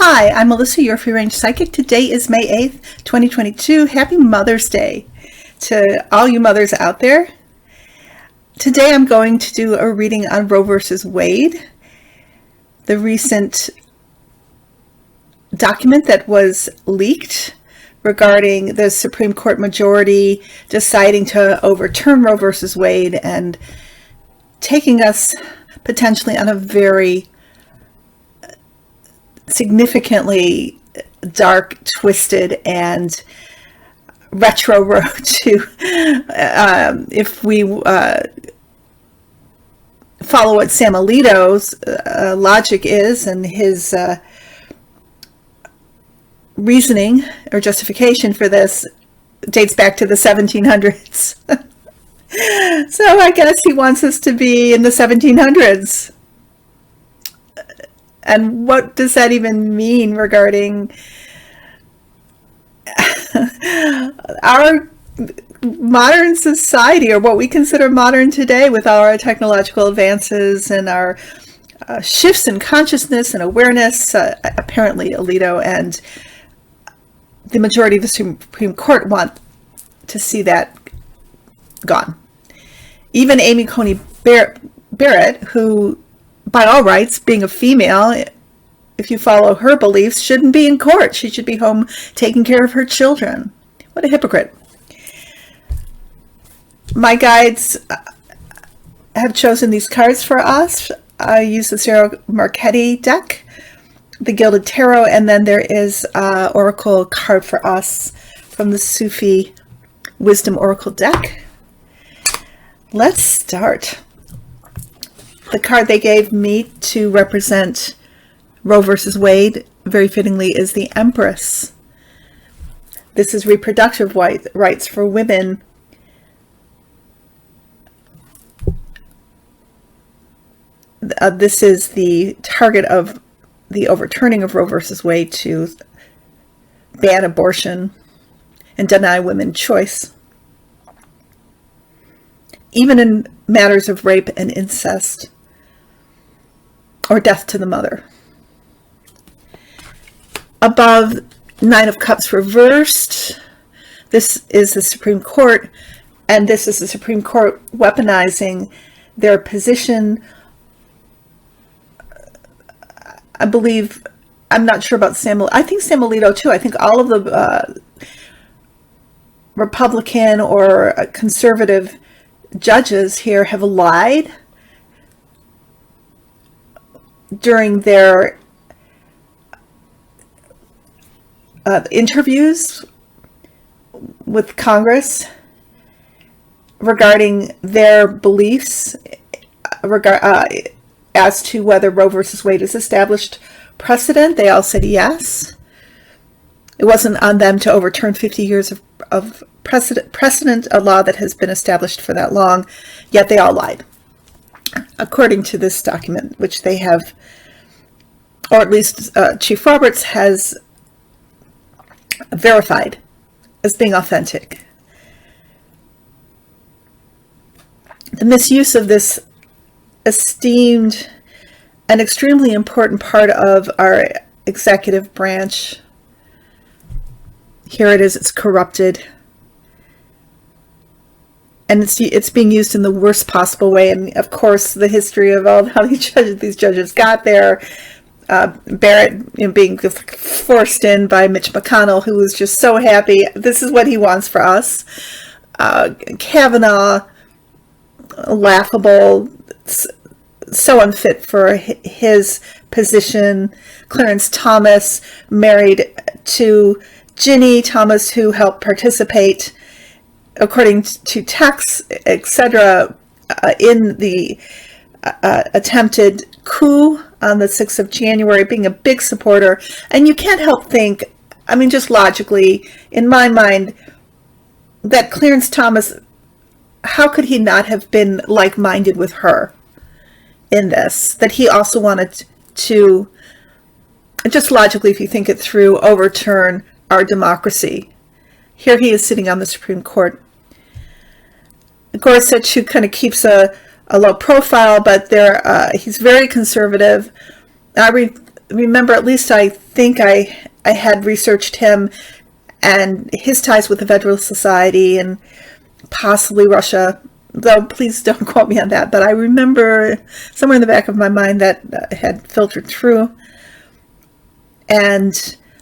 Hi, I'm Melissa, your free range psychic. Today is May 8th, 2022. Happy Mother's Day to all you mothers out there. Today I'm going to do a reading on Roe versus Wade, the recent document that was leaked regarding the Supreme Court majority deciding to overturn Roe versus Wade and taking us potentially on a very significantly dark, twisted, and retro road to, if we follow what Sam Alito's logic is and his reasoning or justification for this dates back to the 1700s. So I guess he wants us to be in the 1700s. And what does that even mean regarding our modern society, or what we consider modern today, with all our technological advances and our shifts in consciousness and awareness? Apparently Alito and the majority of the Supreme Court want to see that gone. Even Amy Coney Barrett, who by all rights, being a female, if you follow her beliefs, shouldn't be in court. She should be home taking care of her children. What a hypocrite. My guides have chosen these cards for us. I use the Ciro Marchetti deck, the Guilded Tarot, and then there is an oracle card for us from the Sufi Wisdom Oracle deck. Let's start. The card they gave me to represent Roe versus Wade, very fittingly, is the Empress. This is reproductive rights for women. This is the target of the overturning of Roe versus Wade to ban abortion and deny women choice, even in matters of rape and incest, or death to the mother. Above, Nine of Cups reversed. This is the Supreme Court, and this is the Supreme Court weaponizing their position. I believe, I'm not sure about I think Sam Alito too. I think all of the Republican or conservative judges here have lied during their interviews with Congress regarding their beliefs as to whether Roe versus Wade is established precedent. They all said yes. It wasn't on them to overturn 50 years of precedent, a law that has been established for that long, yet they all lied, according to this document, which they have, or at least Chief Roberts has verified as being authentic. The misuse of this esteemed and extremely important part of our executive branch, here it is, it's corrupted. And it's being used in the worst possible way. And of course, the history of how these judges got there. Barrett being forced in by Mitch McConnell, who was just so happy. This is what he wants for us. Kavanaugh, laughable, so unfit for his position. Clarence Thomas, married to Ginny Thomas, who helped participate, according to texts, etc., in the attempted coup on the 6th of January, being a big supporter. And you can't help think, I mean, just logically, in my mind, that Clarence Thomas, how could he not have been like-minded with her in this? That he also wanted to, just logically, if you think it through, overturn our democracy. Here he is sitting on the Supreme Court. Gorsuch, who kind of keeps a low profile, but he's very conservative. I remember, at least I think I had researched him and his ties with the Federalist Society and possibly Russia, though please don't quote me on that, but I remember somewhere in the back of my mind that had filtered through. And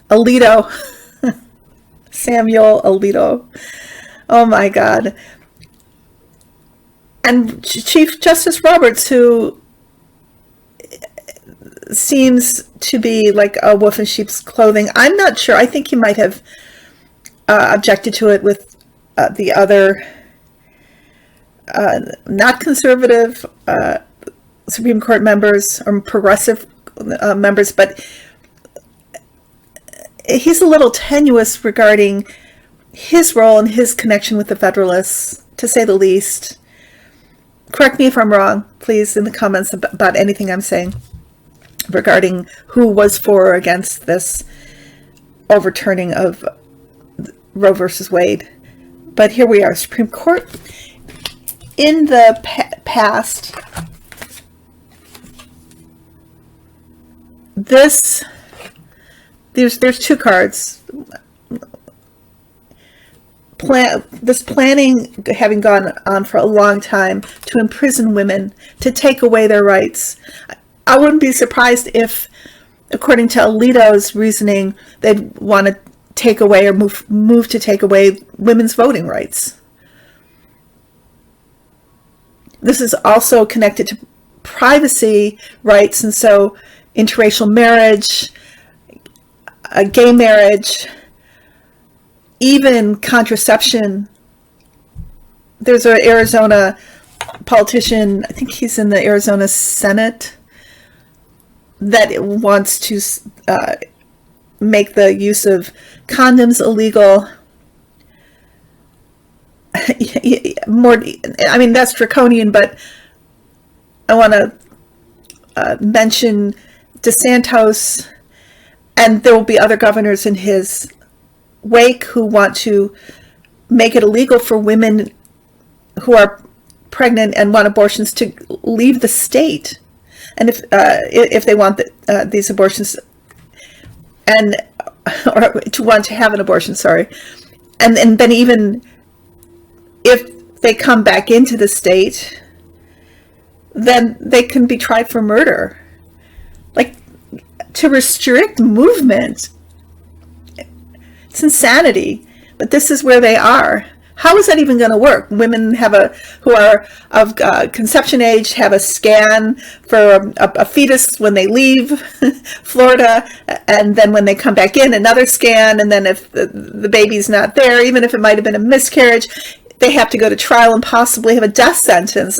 Alito, Samuel Alito, oh my God. And Chief Justice Roberts, who seems to be like a wolf in sheep's clothing. I'm not sure. I think he might have objected to it with the other not conservative Supreme Court members or progressive members, but he's a little tenuous regarding his role and his connection with the Federalists, to say the least. Correct me if I'm wrong, please, in the comments about anything I'm saying regarding who was for or against this overturning of Roe versus Wade. But here we are, Supreme Court. In the past, there's two cards. This planning having gone on for a long time to imprison women, to take away their rights. I wouldn't be surprised if, according to Alito's reasoning, they'd want to take away or move to take away women's voting rights. This is also connected to privacy rights, and so interracial marriage, gay marriage, even contraception. There's an Arizona politician, I think he's in the Arizona Senate, that wants to make the use of condoms illegal. I mean, that's draconian, but I want to mention DeSantis, and there will be other governors in his wake who want to make it illegal for women who are pregnant and want abortions to leave the state, and if they want these abortions, and or to want to have an abortion, sorry, and then even if they come back into the state, then they can be tried for murder. Like, to restrict movement, it's insanity. But this is where they are. How is that even going to work? Women who are of conception age have a scan for a fetus when they leave Florida, and then when they come back in, another scan, and then if the baby's not there, even if it might have been a miscarriage, they have to go to trial and possibly have a death sentence.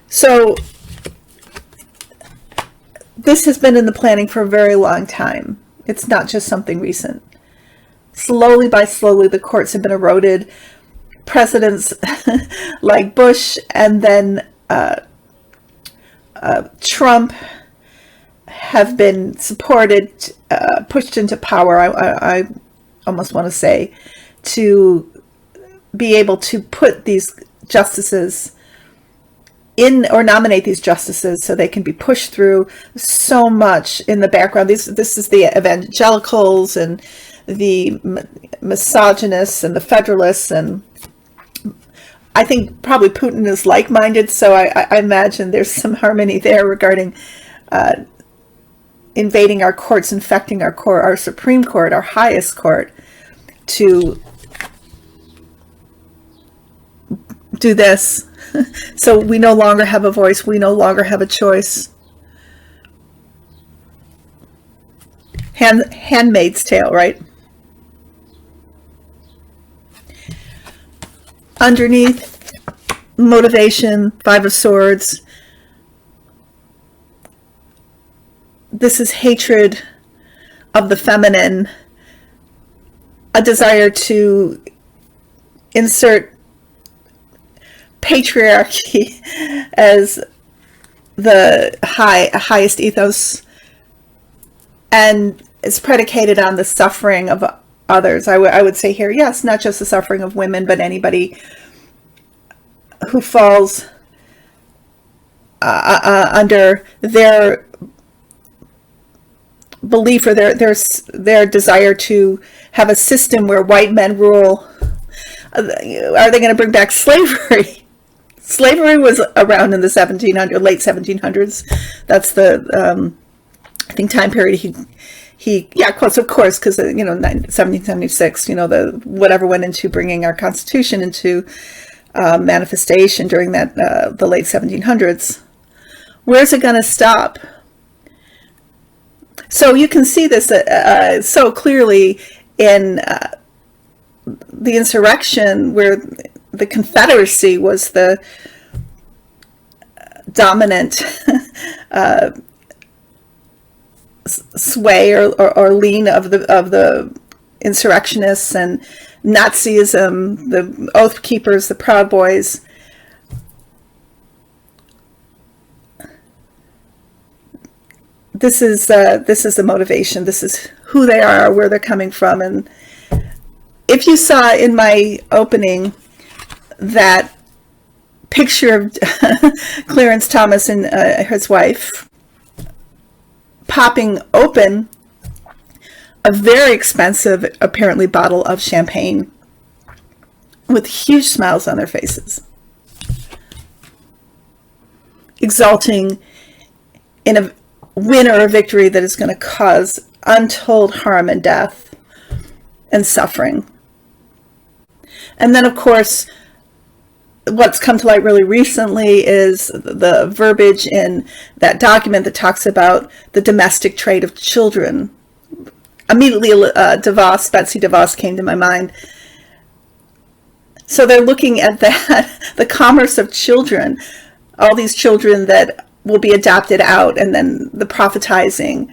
So this has been in the planning for a very long time. It's not just something recent. Slowly by slowly, the courts have been eroded. Presidents like Bush and then Trump have been supported, pushed into power, I almost want to say, to be able to put these justices in, or nominate these justices so they can be pushed through so much in the background. This is the evangelicals and the misogynists and the federalists, and I think probably Putin is like-minded, so I imagine there's some harmony there regarding invading our courts, infecting our court, our Supreme Court, our highest court, to do this. So we no longer have a voice, we no longer have a choice. Handmaid's Tale, right? Underneath, motivation, Five of Swords. This is hatred of the feminine, a desire to insert patriarchy as the highest ethos, and it's predicated on the suffering of others. I would say here, yes, not just the suffering of women, but anybody who falls under their belief or their desire to have a system where white men rule. Are they going to bring back slavery? Slavery was around in the late 1700s. That's the I think time period he quotes, of course, because 1776, the whatever went into bringing our Constitution into manifestation during that the late 1700s. Where's it going to stop? So you can see this so clearly in the insurrection, where the Confederacy was the dominant sway or lean of the insurrectionists, and Nazism, the Oath Keepers, the Proud Boys. This is the motivation. This is who they are, where they're coming from. And if you saw in my opening that picture of Clarence Thomas and his wife popping open a very expensive, apparently, bottle of champagne with huge smiles on their faces, exulting in a win or a victory that is going to cause untold harm and death and suffering. And then, of course, what's come to light really recently is the verbiage in that document that talks about the domestic trade of children. Immediately, Betsy DeVos came to my mind. So they're looking at that, the commerce of children, all these children that will be adopted out, and then the prophetizing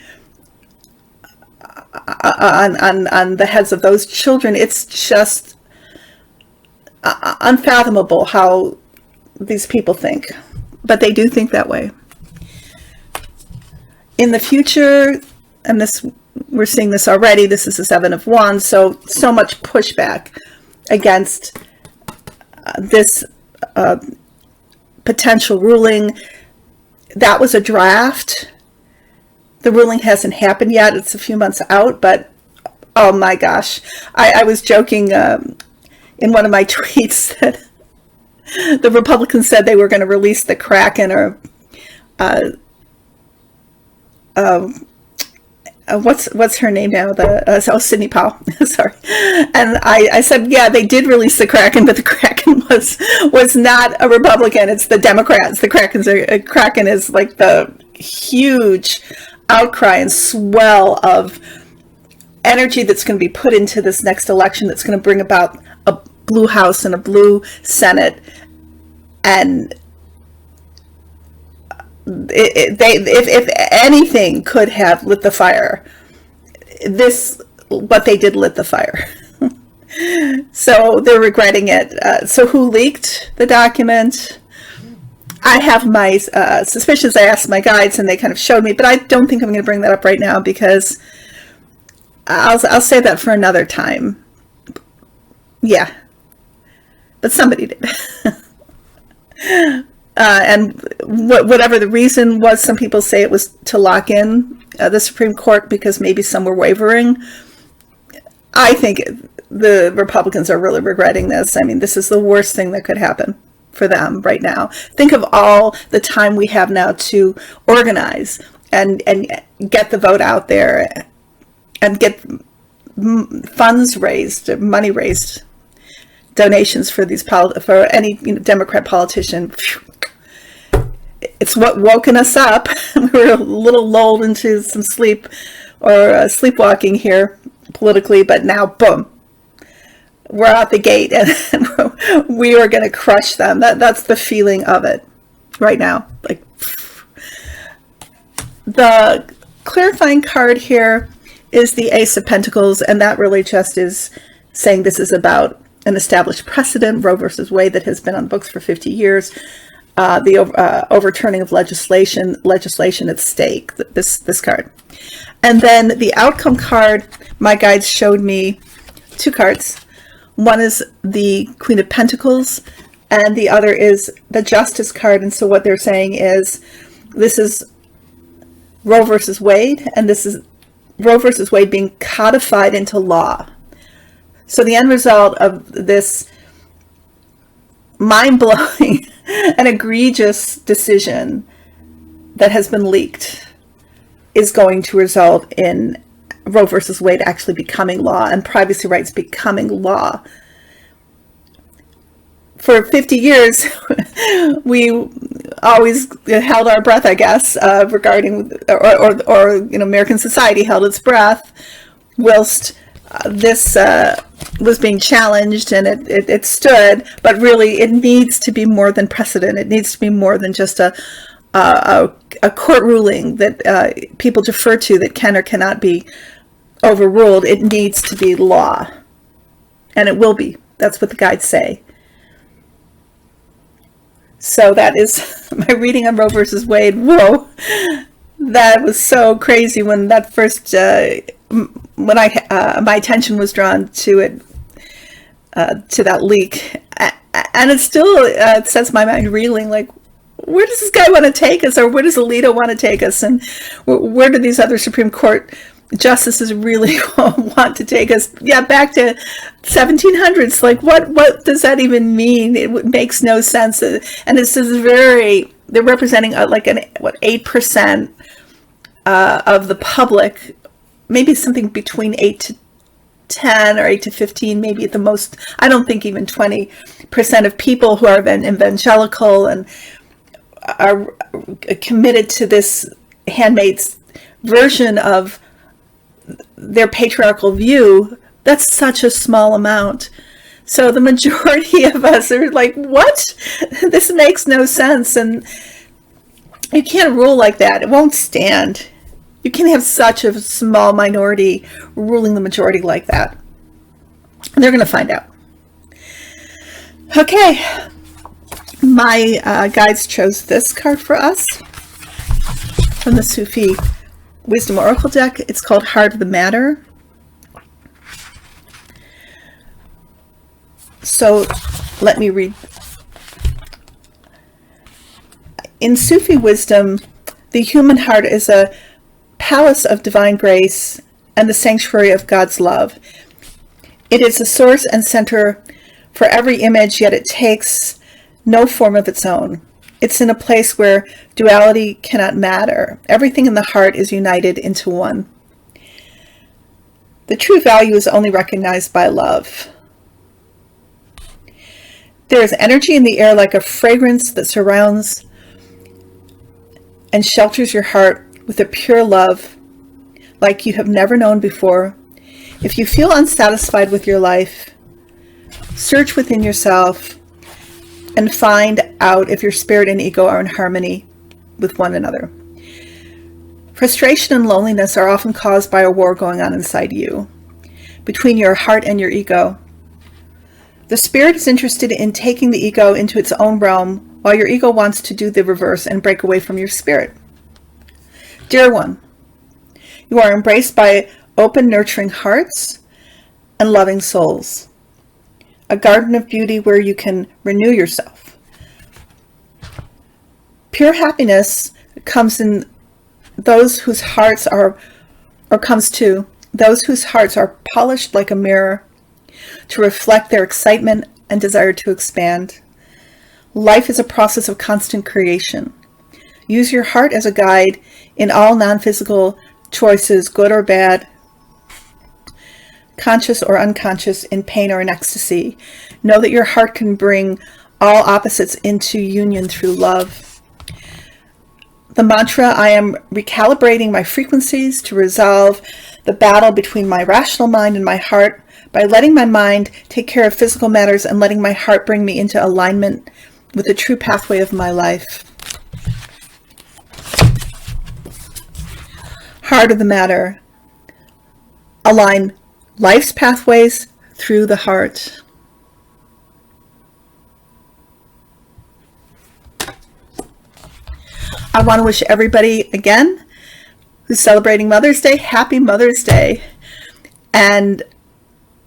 on the heads of those children. It's just unfathomable how these people think, but they do think that way. In the future, and this, we're seeing this already, this is the Seven of Wands, so much pushback against this potential ruling. That was a draft. The ruling hasn't happened yet. It's a few months out, but oh my gosh. I was joking in one of my tweets that the Republicans said they were going to release the Kraken, or what's her name now? Sidney Powell. Sorry. And I said, yeah, they did release the Kraken, but the Kraken was not a Republican. It's the Democrats. The Kraken is like the huge outcry and swell of energy that's going to be put into this next election, that's going to bring about a blue House and a blue Senate. And if anything could have lit the fire, what they did lit the fire. So they're regretting it. So who leaked the document? I have my suspicions. I asked my guides and they kind of showed me, but I don't think I'm going to bring that up right now, because I'll save that for another time. Yeah. But somebody did. And whatever the reason was, some people say it was to lock in the Supreme Court because maybe some were wavering. I think the Republicans are really regretting this. I mean, this is the worst thing that could happen for them right now. Think of all the time we have now to organize and get the vote out there and get funds raised, money raised, donations for these for any Democrat politician. It's what woken us up. We were a little lulled into some sleep or sleepwalking here politically, but now, boom, we're out the gate and we are going to crush them. That's the feeling of it right now. Like, the clarifying card here is the Ace of Pentacles, and that really just is saying this is about an established precedent, Roe versus Wade, that has been on books for 50 years. The overturning of legislation at stake, this card. And then the outcome card, my guides showed me two cards. One is the Queen of Pentacles, and the other is the Justice card. And so what they're saying is, this is Roe versus Wade, and this is Roe versus Wade being codified into law. So the end result of this mind-blowing and egregious decision that has been leaked is going to result in Roe versus Wade actually becoming law and privacy rights becoming law. For 50 years, we always held our breath, I guess, regarding, or American society held its breath whilst this was being challenged, and it stood. But really, it needs to be more than precedent. It needs to be more than just a court ruling that people defer to that can or cannot be overruled. It needs to be law, and it will be. That's what the guides say. So that is my reading on Roe versus Wade. Whoa, that was so crazy when that first, when my attention was drawn to it, to that leak, and it still sets my mind reeling. Like, where does this guy want to take us, or where does Alito want to take us, and where do these other Supreme Court justices really want to take us? Yeah, back to 1700s. Like, what does that even mean? It makes no sense. And it's this they're representing like an 8% of the public, maybe something between 8 to 10 or 8 to 15, maybe at the most. I don't think even 20% of people who are evangelical and are committed to this handmaid's version of their patriarchal view. That's such a small amount. So the majority of us are like, what? This makes no sense. And you can't rule like that. It won't stand. You can't have such a small minority ruling the majority like that. And they're going to find out. Okay. My guides chose this card for us from the Sufi Wisdom Oracle deck. It's called Heart of the Matter. So let me read. In Sufi wisdom, the human heart is a palace of divine grace and the sanctuary of God's love. It is the source and center for every image, yet it takes no form of its own. It's in a place where duality cannot matter. Everything in the heart is united into one. The true value is only recognized by love. There is energy in the air like a fragrance that surrounds and shelters your heart with a pure love like you have never known before. If you feel unsatisfied with your life, search within yourself and find out if your spirit and ego are in harmony with one another. Frustration and loneliness are often caused by a war going on inside you, between your heart and your ego. The spirit is interested in taking the ego into its own realm, while your ego wants to do the reverse and break away from your spirit. Dear one, you are embraced by open, nurturing hearts and loving souls, a garden of beauty where you can renew yourself. Pure happiness comes in those whose hearts are, or comes to those whose hearts are polished like a mirror to reflect their excitement and desire to expand. Life is a process of constant creation. Use your heart as a guide in all non-physical choices, good or bad, conscious or unconscious, in pain or in ecstasy. Know that your heart can bring all opposites into union through love. The mantra, I am recalibrating my frequencies to resolve the battle between my rational mind and my heart by letting my mind take care of physical matters and letting my heart bring me into alignment with the true pathway of my life. Heart of the matter. Align life's pathways through the heart. I want to wish everybody, again, who's celebrating Mother's Day, happy Mother's Day. And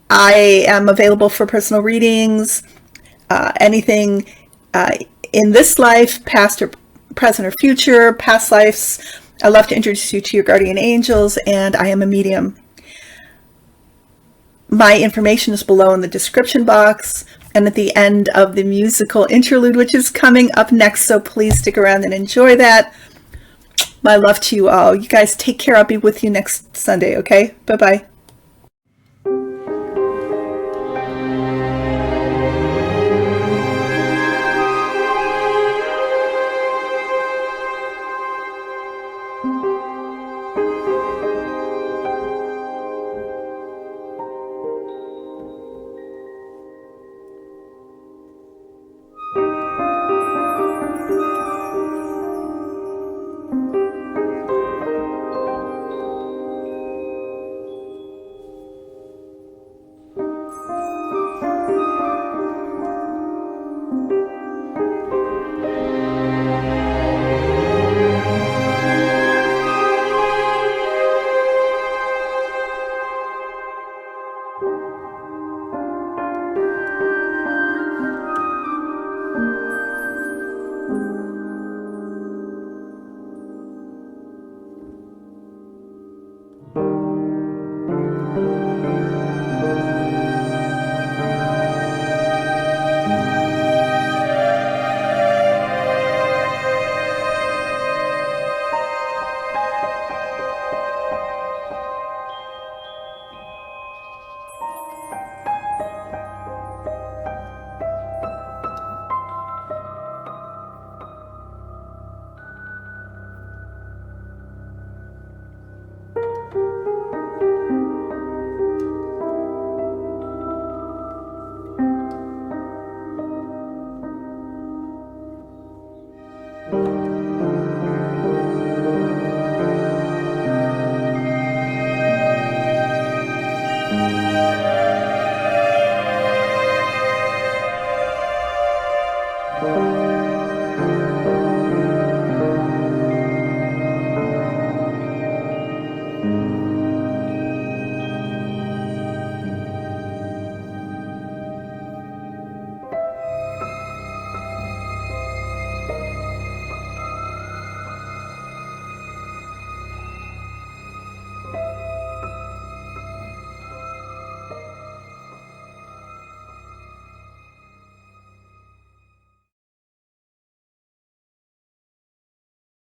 I am available for personal readings, anything in this life, past or present or future, past lives, I love to introduce you to your guardian angels, and I am a medium. My information is below in the description box and at the end of the musical interlude, which is coming up next, so please stick around and enjoy that. My love to you all. You guys take care. I'll be with you next Sunday, okay? Bye-bye.